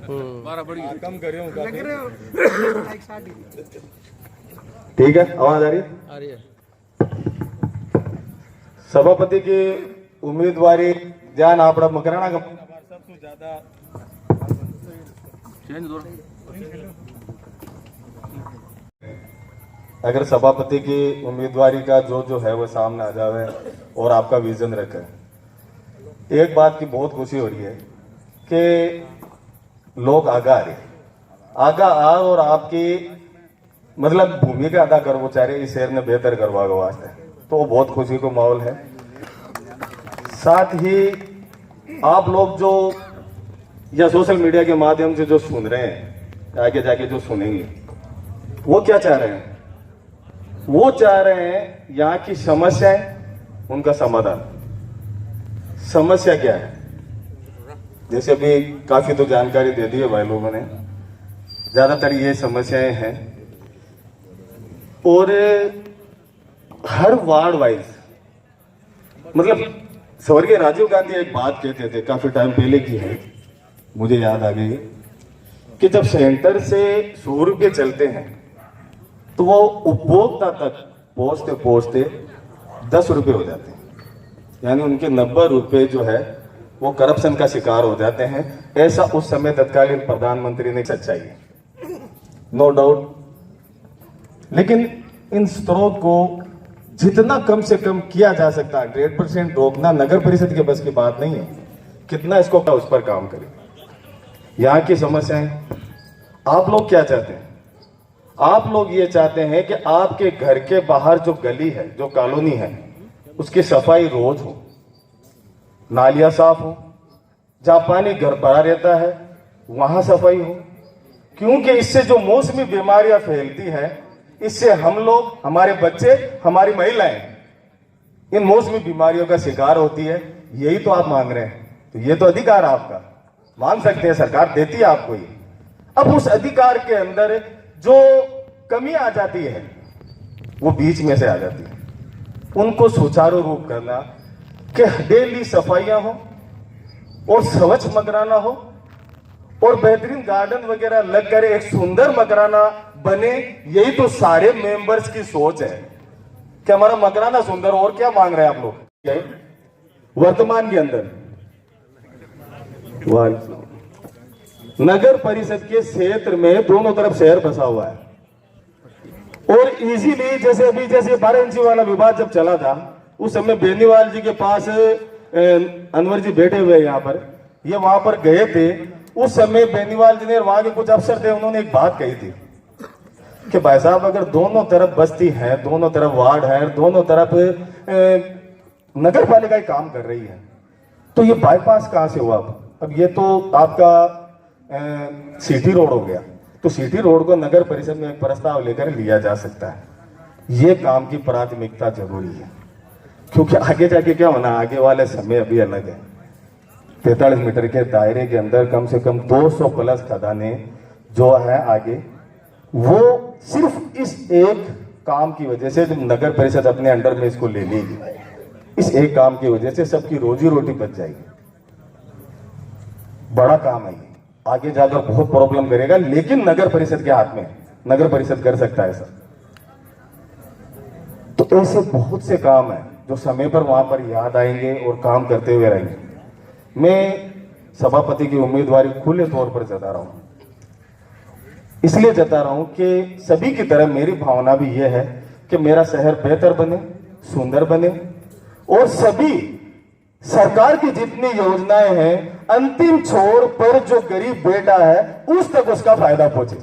कम करे ठीक है, आवाज आ रही है। सभापति की उम्मीदवारी ध्यान आप मकराना का सबसे ज्यादा अगर सभापति की उम्मीदवारी का जो है वो सामने आ जावे और आपका विजन रखे, एक बात की बहुत खुशी हो रही है कि लोग आगा आ और आपकी मतलब भूमिका अदा कर वो चाह रहे इस शहर में बेहतर करवा वास्ते, तो बहुत खुशी को माहौल है। साथ ही आप लोग जो या सोशल मीडिया के माध्यम से जो सुन रहे हैं, आगे जाके जो सुनेंगे, वो क्या चाह रहे हैं? वो चाह रहे हैं यहाँ की समस्याएं, उनका समाधान। समस्या क्या है? जैसे अभी काफी तो जानकारी दे दी है भाई लोगों ने, ज्यादातर ये समस्याएं हैं और हर वार्ड वाइज, मतलब स्वर्गीय राजीव गांधी एक बात कहते थे, काफी टाइम पहले की है, मुझे याद आ गई, कि जब सेंटर से 100 रुपये चलते हैं तो वो उपभोक्ता तक पहुंचते पहुंचते 10 रुपये हो जाते हैं, यानी उनके 90 रुपये जो है वो करप्शन का शिकार हो जाते हैं। ऐसा उस समय तत्कालीन प्रधानमंत्री ने सच्चाई है, नो डाउट। लेकिन इन स्रोत को जितना कम से कम किया जा सकता है, 1.5% रोकना नगर परिषद के बस की बात नहीं है। कितना इसको उस पर काम करें। यहाँ की समस्याएं, आप लोग क्या चाहते हैं? आप लोग ये चाहते हैं कि आपके घर के बाहर जो गली है, जो कॉलोनी है, उसकी सफाई रोज हो, नालियां साफ हो, जहां पानी घर भरा रहता है वहां सफाई हो, क्योंकि इससे जो मौसमी बीमारियां फैलती है, इससे हम लोग, हमारे बच्चे, हमारी महिलाएं इन मौसमी बीमारियों का शिकार होती है। यही तो आप मांग रहे हैं, तो ये तो अधिकार आपका, मांग सकते हैं, सरकार देती है आपको ये। अब उस अधिकार के अंदर जो कमी आ जाती है वो बीच में से आ जाती है, उनको सुचारू रूप करना, कि डेली सफाइयां हो और स्वच्छ मकराना हो और बेहतरीन गार्डन वगैरह लगकर एक सुंदर मकराना बने। यही तो सारे मेंबर्स की सोच है कि हमारा मकराना सुंदर, और क्या मांग रहे हैं आप लोग? वर्तमान के अंदर नगर परिषद के क्षेत्र में दोनों तरफ शहर बसा हुआ है और इजीली, जैसे 12 इंची वाला विवाद जब चला था, उस समय बेनीवाल जी के पास अनवर जी बैठे हुए यहाँ पर, ये वहां पर गए थे। उस समय बेनीवाल जी ने, वहां के कुछ अफसर थे, उन्होंने एक बात कही थी कि भाई साहब, अगर दोनों तरफ बस्ती है, दोनों तरफ वार्ड है, दोनों तरफ नगर पालिका काम कर रही है, तो ये बाईपास कहां से हुआ? अब ये तो आपका सिटी रोड हो गया, तो सिटी रोड को नगर परिषद में एक प्रस्ताव लेकर लिया जा सकता है। ये काम की प्राथमिकता जरूरी है, क्योंकि आगे जाके क्या होना, आगे वाले समय अभी अलग है। 43 मीटर के दायरे के अंदर कम से कम 200 प्लस खदाने जो है आगे, वो सिर्फ इस एक काम की वजह से, जब नगर परिषद अपने अंडर में इसको ले लेगी, इस एक काम की वजह से सबकी रोजी रोटी बच जाएगी। बड़ा काम है ये, आगे जाकर बहुत प्रॉब्लम करेगा, लेकिन नगर परिषद के हाथ में, नगर परिषद कर सकता है सर। तो ऐसे बहुत से काम है जो समय पर वहां पर याद आएंगे और काम करते हुए रहेंगे। मैं सभापति की उम्मीदवारी खुले तौर पर जता रहा हूं, इसलिए जता रहा हूं कि सभी की तरह मेरी भावना भी यह है कि मेरा शहर बेहतर बने, सुंदर बने और सभी सरकार की जितनी योजनाएं हैं, अंतिम छोर पर जो गरीब बेटा है उस तक उसका फायदा पहुंचे।